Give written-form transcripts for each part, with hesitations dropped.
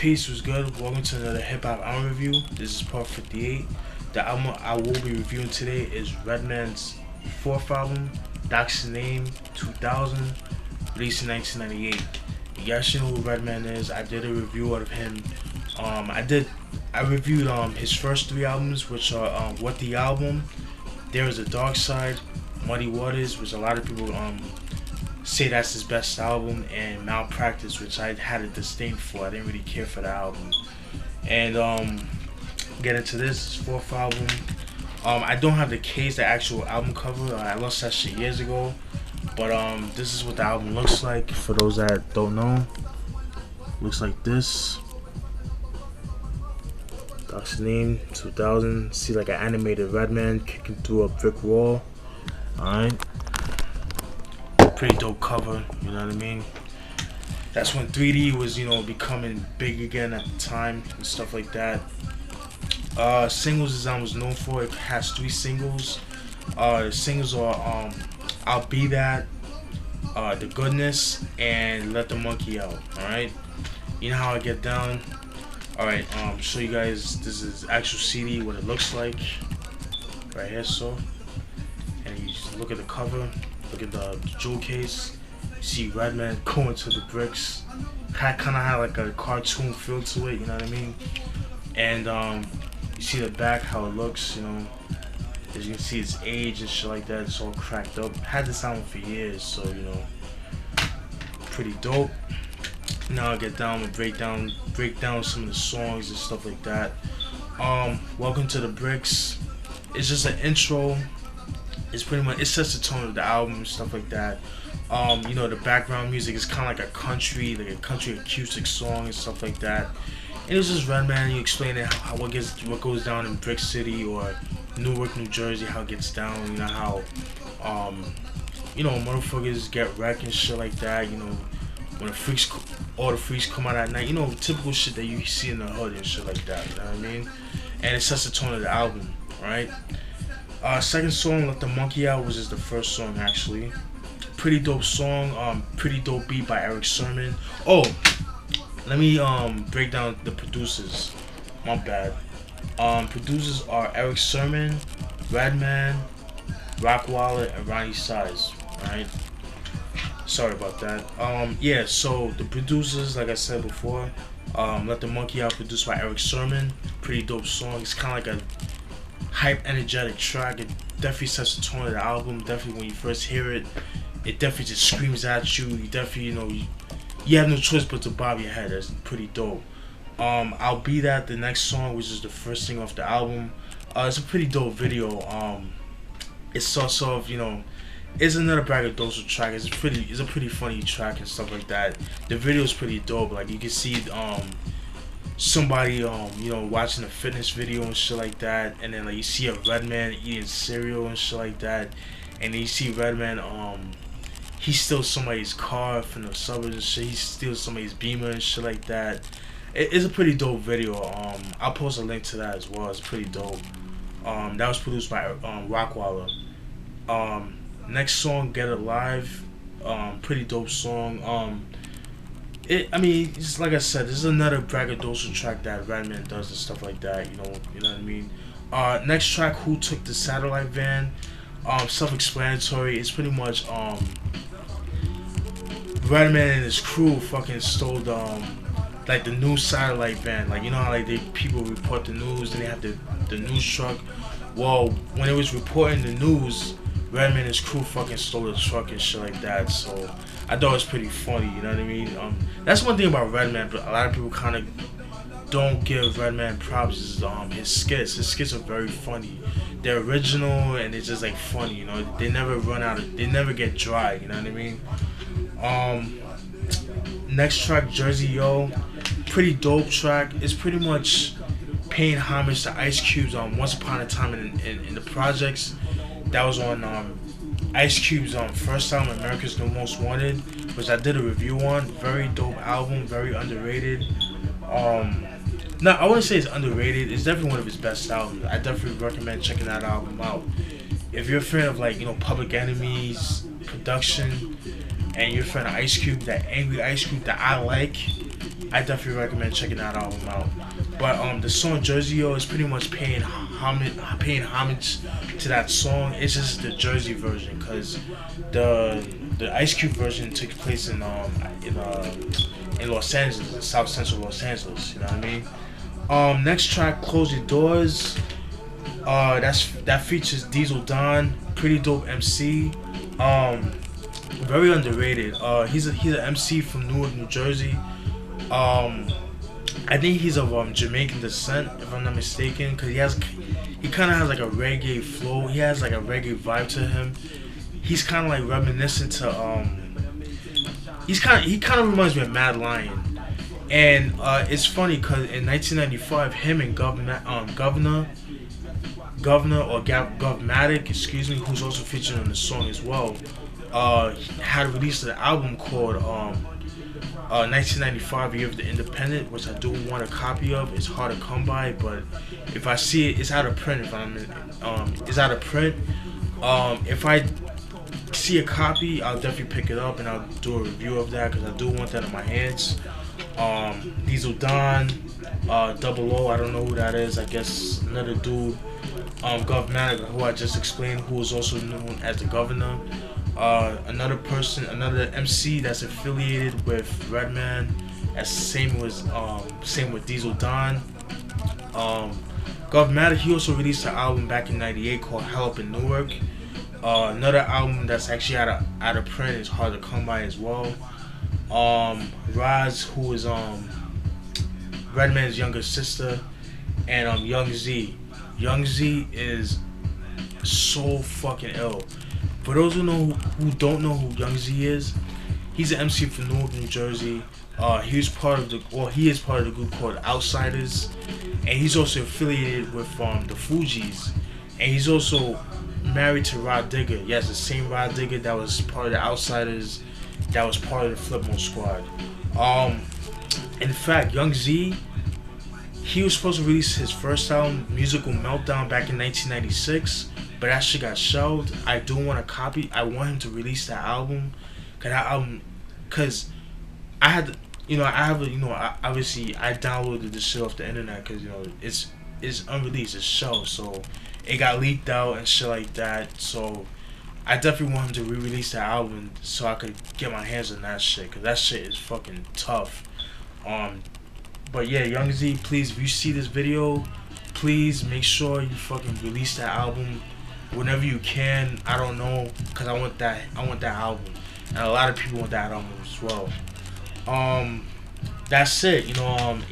Peace was good. Welcome to another hip hop album review. This is part 58. The album I will be reviewing today is Redman's fourth album, Doc's Name 2000, released in 1998. You guys should know who Redman is. I did a review of him. I reviewed his first three albums, which are What the Album, There Is a Dark Side, Muddy Waters, which a lot of people say that's his best album, and Malpractice, which I had a disdain for. I didn't really care for the album. And get into this, his fourth album. I don't have the case, the actual album cover. I lost that shit years ago. But this is what the album looks like for those that don't know. Looks like this. Doc's Name 2000. See like an animated Redman kicking through a brick wall. Alright. Pretty dope cover, you know what I mean? That's when 3D was, becoming big again at the time and stuff like that. Singles design was known for. It has 3 singles. The singles are I'll Be That, The Goodness, and Let the Monkey Out. Alright? You know how I get down. Alright, show you guys, this is actual CD, what it looks like. Right here, so. And you just look at the cover. Look at the jewel case. You see Redman going to the bricks. Kind of had like a cartoon feel to it, you know what I mean? And you see the back, how it looks, as you can see its age and shit like that. It's all cracked up. Had this album for years, so pretty dope. Now I get down and break down some of the songs and stuff like that. Welcome to the Bricks. It's just an intro. It's pretty much, it sets the tone of the album and stuff like that. The background music is kind of like a country acoustic song and stuff like that. And it's just Redman, you explaining what goes down in Brick City or Newark, New Jersey, how it gets down. How motherfuckers get wrecked and shit like that. When all the freaks come out at night. Typical shit that you see in the hood and shit like that. You know what I mean? And it sets the tone of the album, right? Second song, Let the Monkey Out, was just the first song actually. Pretty dope song, pretty dope beat by Eric Sermon. Oh, let me break down the producers. My bad. Producers are Eric Sermon, Redman, Rockwilder, and Ronnie Size. Alright. Sorry about that. Yeah, so the producers, like I said before, Let the Monkey Out, produced by Eric Sermon. Pretty dope song. It's kinda like a hype, energetic track. It definitely sets the tone of the album. Definitely when you first hear it, it definitely just screams at you. You definitely, you have no choice but to bob your head. That's pretty dope. I'll Be That, the next song, which is the first thing off the album. It's a pretty dope video. It starts off, it's another braggadocio track. It's a pretty funny track and stuff like that. The video is pretty dope. Like you can see somebody watching a fitness video and shit like that, and then like you see a Redman eating cereal and shit like that, and then you see Redman he steals somebody's car from the suburbs and shit. He steals somebody's Beamer and shit like that. It's a pretty dope video. I'll post a link to that as well. It's pretty dope. That was produced by Rockwilder. Next song, Get Alive. Pretty dope song. It's like I said, this is another braggadocio track that Redman does and stuff like that. You know what I mean. Next track, Who Took the Satellite Van? Self-explanatory. It's pretty much Redman and his crew fucking stole like the new satellite van. Like how like people report the news, and they have the news truck. Well, when it was reporting the news, Redman and his crew fucking stole the truck and shit like that. So I thought it was pretty funny, you know what I mean? That's one thing about Redman, but a lot of people kind of don't give Redman props. Is his skits. His skits are very funny. They're original and it's just like funny, They never run out of. They never get dry, you know what I mean? Next track, Jersey Yo. Pretty dope track. It's pretty much paying homage to Ice Cube's Once Upon a Time in the Projects. That was on Ice Cube's first album, America's No Most Wanted, which I did a review on. Very dope album, very underrated. No, I wouldn't say it's underrated. It's definitely one of his best albums. I definitely recommend checking that album out. If you're a fan of Public Enemy's production, and you're a fan of Ice Cube, that angry Ice Cube that I like, I definitely recommend checking that album out. But the song Jersey Yo is pretty much paying homage to that song. It's just the Jersey version, because the Ice Cube version took place in Los Angeles, in South Central Los Angeles. You know what I mean? Next track, Close Your Doors. That features Diesel Don, pretty dope MC. Very underrated. He's an MC from Newark, New Jersey. I think he's of Jamaican descent, if I'm not mistaken, because he kind of has like a reggae flow. He has like a reggae vibe to him. He's kind of like reminiscent to he kind of reminds me of Mad Lion. And it's funny because in 1995, him and Governor or Govmatic, excuse me, who's also featured on the song as well, had released an album called 1995 Year of the Independent, which I do want a copy of. It's hard to come by, but if I see it, it's out of print. It's out of print. If I see a copy, I'll definitely pick it up and I'll do a review of that, because I do want that in my hands. Diesel Don, Double O, I don't know who that is. I guess another dude. Govmatic, who I just explained, who is also known as the Governor. Another MC that's affiliated with Redman, as same with Diesel Don. Govmatic, he also released an album back in '98 called Hell Up in Newark. Another album that's actually out of print is hard to come by as well. Raz, who is Redman's younger sister, and Young Z. Young Z is so fucking ill. For those who don't know who Young Z is, he's an MC from Newark, New Jersey. He is part of the group called Outsiders, and he's also affiliated with the Fugees, and he's also married to Rod Digger. Yes, the same Rod Digger that was part of the Outsiders, that was part of the Flipmode Squad. In fact, Young Z, he was supposed to release his first album, Musical Meltdown, back in 1996, but that shit got shelved. I do want a copy. I want him to release that album, cause I had, obviously I downloaded this shit off the internet, cause it's unreleased, it's shelved, so it got leaked out and shit like that. So I definitely want him to re-release that album so I could get my hands on that shit, cause that shit is fucking tough. But yeah, Young Z, please, if you see this video, please make sure you fucking release that album whenever you can. I don't know, cause I want that album, and a lot of people want that album as well. That's it,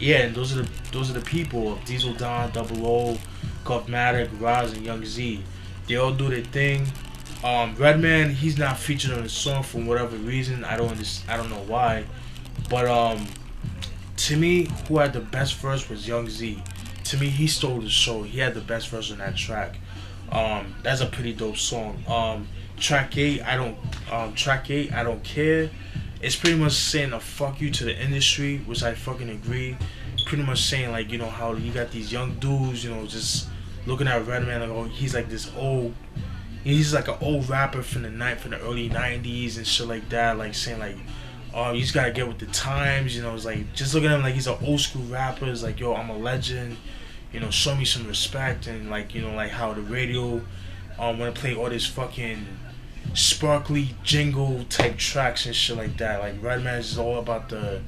yeah, and those are the people of Diesel Don, Double O, Govmatic, Raz, and Young Z. They all do their thing. Redman, he's not featured on the song for whatever reason. I don't know why, but to me, who had the best verse was Young Z. To me, he stole the show. He had the best verse on that track. That's a pretty dope song. Track 8, I don't care. It's pretty much saying a fuck you to the industry, which I fucking agree. Pretty much saying, like, how you got these young dudes, just looking at Redman like, oh, he's like an old rapper from the early 90s and shit like that, like saying like, oh, you just gotta get with the times, it's like, just look at him like he's an old school rapper. It's like, yo, I'm a legend, show me some respect. And like, like how the radio wanna play all this fucking sparkly jingle type tracks and shit like that. Like, Redman is all about the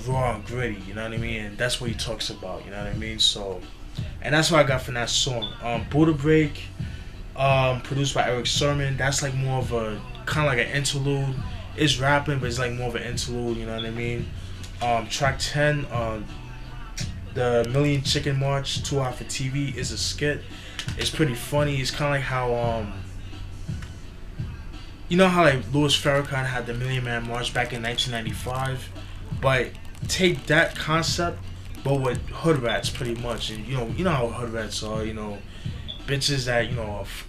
raw and gritty, you know what I mean? And that's what he talks about, you know what I mean? So, and that's what I got from that song. Buddha Break, produced by Eric Sermon. That's like more of a kind of like an interlude. It's rapping, but it's like more of an interlude, you know what I mean? Track 10, the Million Chicken March, Too Hot for TV, is a skit. It's pretty funny. It's kind of like how how like Louis Farrakhan had the Million Man March back in 1995, but take that concept, but with hood rats pretty much. And you know how hood rats are, bitches that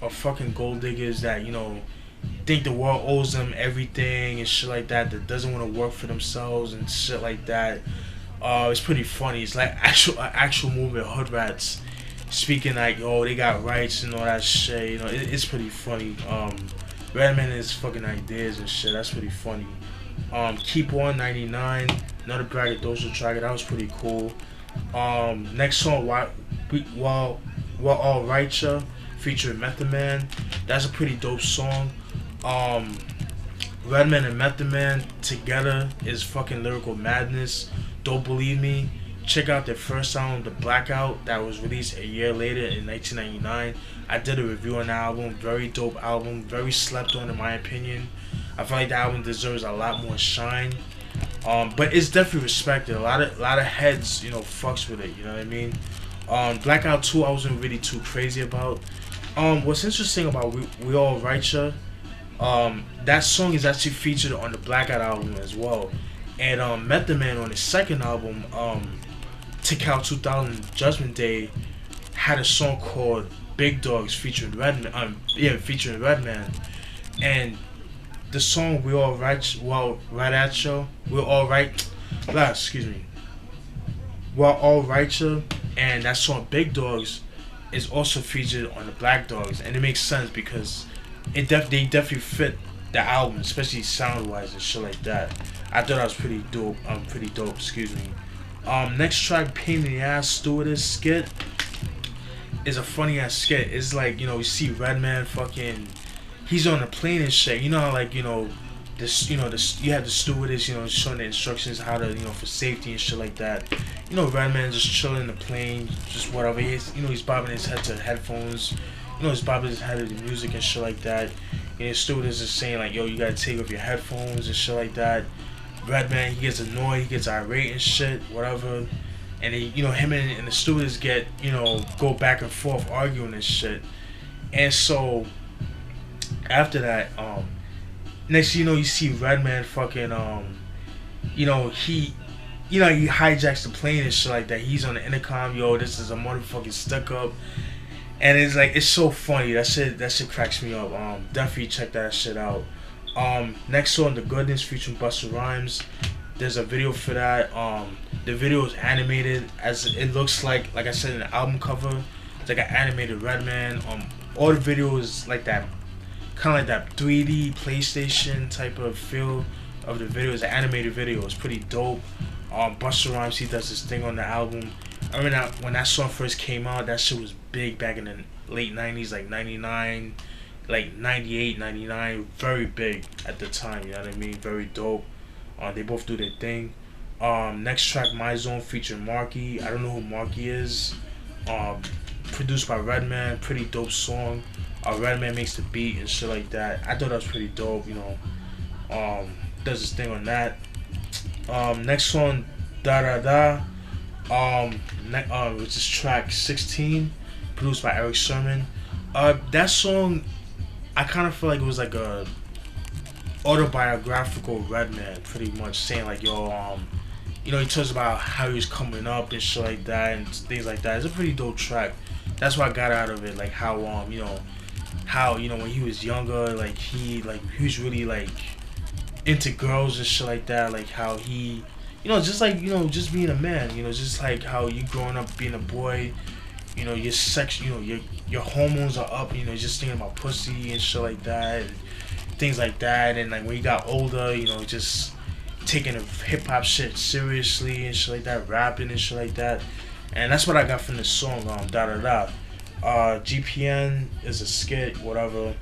are fucking gold diggers that think the world owes them everything and shit like that doesn't want to work for themselves and shit like that. It's pretty funny. It's like actual movement of hood rats speaking like, oh, they got rights and all that shit. It's pretty funny. Redman is fucking ideas and shit. That's pretty funny. Keep On 99. Another braggadocio track. That was pretty cool. Next song, while all right, ya, featuring Method Man. That's a pretty dope song. Um, Redman and Method Man together is fucking lyrical madness. Don't believe me? Check out their first album, The Blackout, that was released a year later in 1999. I did a review on the album. Very dope album. Very slept on in my opinion. I feel like the album deserves a lot more shine. But it's definitely respected. A lot of heads, fucks with it. You know what I mean? Blackout 2, I wasn't really too crazy about. What's interesting about We All Right Ya, that song is actually featured on the Blackout album as well. And Method Man on his second album, Tick Out 2000 Judgment Day, had a song called Big Dogs featuring Redman. Featuring Redman, and the song We All Right, Right at You, We're All Right, excuse me, We're All Right You, and that song Big Dogs is also featured on the Black Dogs, and it makes sense because they definitely fit the album, especially sound wise and shit like that. I thought that was pretty dope. Pretty dope. Excuse me. Next track, Pain in the Ass Stewardess skit, is a funny ass skit. It's like, you see Redman fucking, he's on the plane and shit. You know how, like, this, you have the stewardess, showing the instructions how to, for safety and shit like that. Redman just chilling in the plane, just whatever. He's bobbing his head to headphones. He's bobbing his head to the music and shit like that. And the stewardess is saying like, yo, you gotta take off your headphones and shit like that. Redman, he gets annoyed, he gets irate and shit, whatever. And he, him and the stewardess get, go back and forth arguing and shit. And so after that, next you see Redman fucking he hijacks the plane and shit like that. He's on the intercom, yo, this is a motherfucking stuck up. And it's like, it's so funny. That shit cracks me up. Definitely check that shit out. Next song, The Goodness featuring Busta Rhymes. There's a video for that. The video is animated, as it looks like I said in the album cover. It's like an animated Redman. All the videos like that, kind of like that 3D PlayStation type of feel of the video. It's an animated video. It's pretty dope. Busta Rhymes, he does this thing on the album. I remember when that song first came out, that shit was big back in the late 90s, like 99, like 98, 99. Very big at the time, you know what I mean? Very dope. They both do their thing. Next track, My Zone featuring Marky. I don't know who Marky is. Produced by Redman. Pretty dope song. Redman makes the beat and shit like that. I thought that was pretty dope, does this thing on that. Next song, Da Da Da. Which is track 16, produced by Eric Sermon. That song, I kind of feel like it was like a autobiographical Redman, pretty much saying like, yo, he talks about how he was coming up and shit like that and things like that. It's a pretty dope track. That's what I got out of it, like how when he was younger, like he was really like into girls and shit like that, like how he, just like, just being a man, just like how you growing up being a boy, your sex, your hormones are up, just thinking about pussy and shit like that, and things like that, and like when you got older, just taking the hip hop shit seriously and shit like that, rapping and shit like that, and that's what I got from this song, Da Da Da. GPN is a skit, whatever.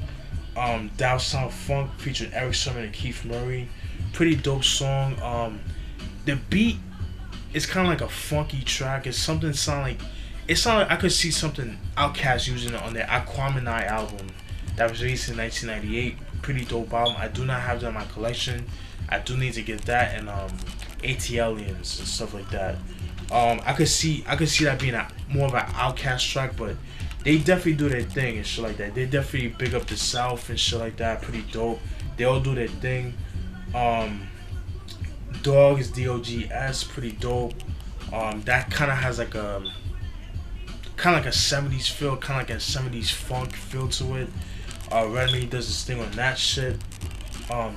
Downtown Funk featuring Eric Sermon and Keith Murray, pretty dope song. The beat is kind of like a funky track. It sound like I could see something Outkast using it on their Aquamanai album that was released in 1998. Pretty dope album. I do not have that in my collection. I do need to get that and ATLiens and stuff like that. I could see that being more of an Outkast track, but they definitely do their thing and shit like that. They definitely big up the South and shit like that. Pretty dope. They all do their thing. Dog is DOGS, pretty dope. That kind of has like a 70s feel, kind of like a 70s funk feel to it. Redman does this thing on that shit.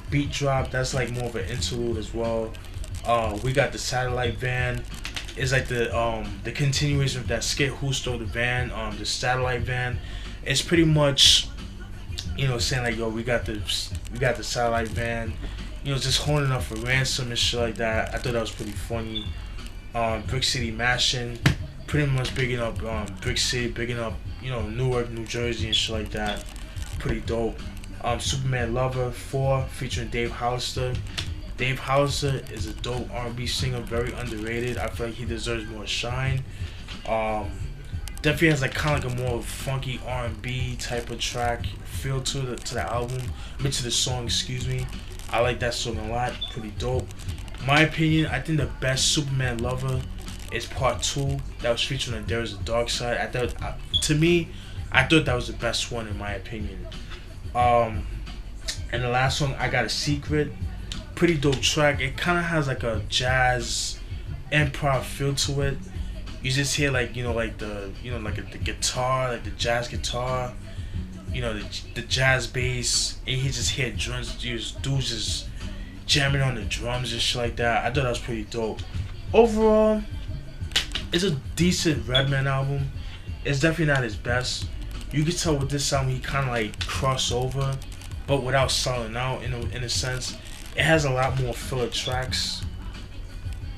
Beat Drop, that's like more of an interlude as well. We got the Satellite Van. It's like the continuation of that skit, Who Stole the Van. The Satellite Van, it's pretty much, saying like, yo, we got the Satellite Van. just holding up for ransom and shit like that. I thought that was pretty funny. Brick City Mashing, pretty much bigging up Brick City, bigging up Newark, New Jersey and shit like that. Pretty dope. Superman Lover 4 featuring Dave Hollister. Dave Hollister is a dope R&B singer, very underrated. I feel like he deserves more shine. Definitely has like kind of like a more funky R&B type of track feel to the album. To the song, excuse me. I like that song a lot. Pretty dope. My opinion, I think the best Superman Lover is Part 2 that was featured on There Is a Dark Side. I thought that was the best one in my opinion. And the last song, I Got a Secret. Pretty dope track. It kind of has like a jazz improv feel to it. You just hear like the guitar, like the jazz guitar, the jazz bass, and you just hear drums, dudes just jamming on the drums and shit like that. I thought that was pretty dope. Overall, it's a decent Redman album. It's definitely not his best. You can tell with this album he kind of like crossed over, but without selling out in a sense. It has a lot more filler tracks,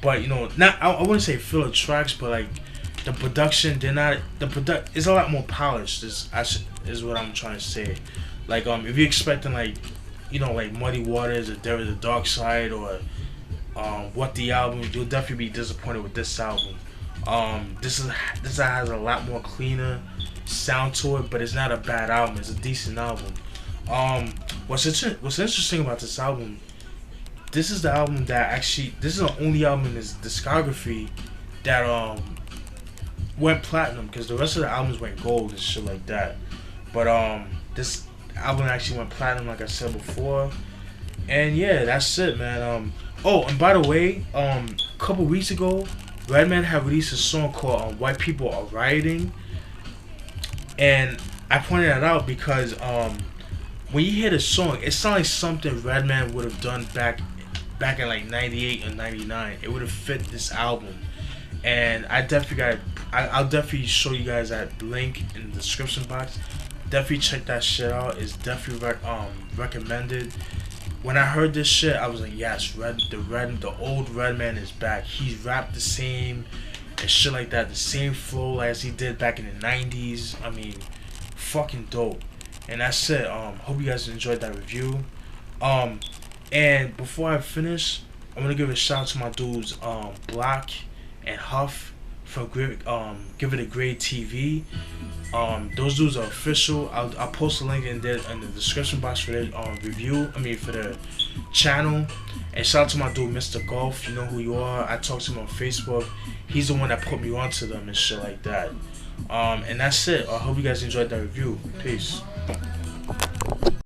but I wouldn't say filler tracks, but like the production, it's a lot more polished. Is what I'm trying to say. Like if you're expecting like Muddy Waters or There Is a Dark Side or What the Album, you'll definitely be disappointed with this album. This has a lot more cleaner sound to it, but it's not a bad album. It's a decent album. What's interesting about this album? This is the album that this is the only album in his discography that went platinum, because the rest of the albums went gold and shit like that. But this album actually went platinum, like I said before. And yeah, that's it, man. Oh, and by the way, a couple weeks ago, Redman had released a song called "White People Are Rioting," and I pointed that out because when you hear the song, it sounds like something Redman would have done back in like '98 or '99. It would have fit this album, and I'll definitely show you guys that link in the description box. Definitely check that shit out. It's definitely recommended. When I heard this shit, I was like, yes, the old Redman is back. He's rapped the same and shit like that, the same flow as he did back in the '90s. I mean, fucking dope. And that's it. Hope you guys enjoyed that review. And before I finish, I'm gonna give a shout out to my dudes Block and Huff from Give It a Grade TV. Those dudes are official. I'll post a link in the description box for their for the channel. And shout out to my dude Mr. Golf. You know who you are. I talked to him on Facebook. He's the one that put me onto them and shit like that. And that's it. I hope you guys enjoyed that review. Peace.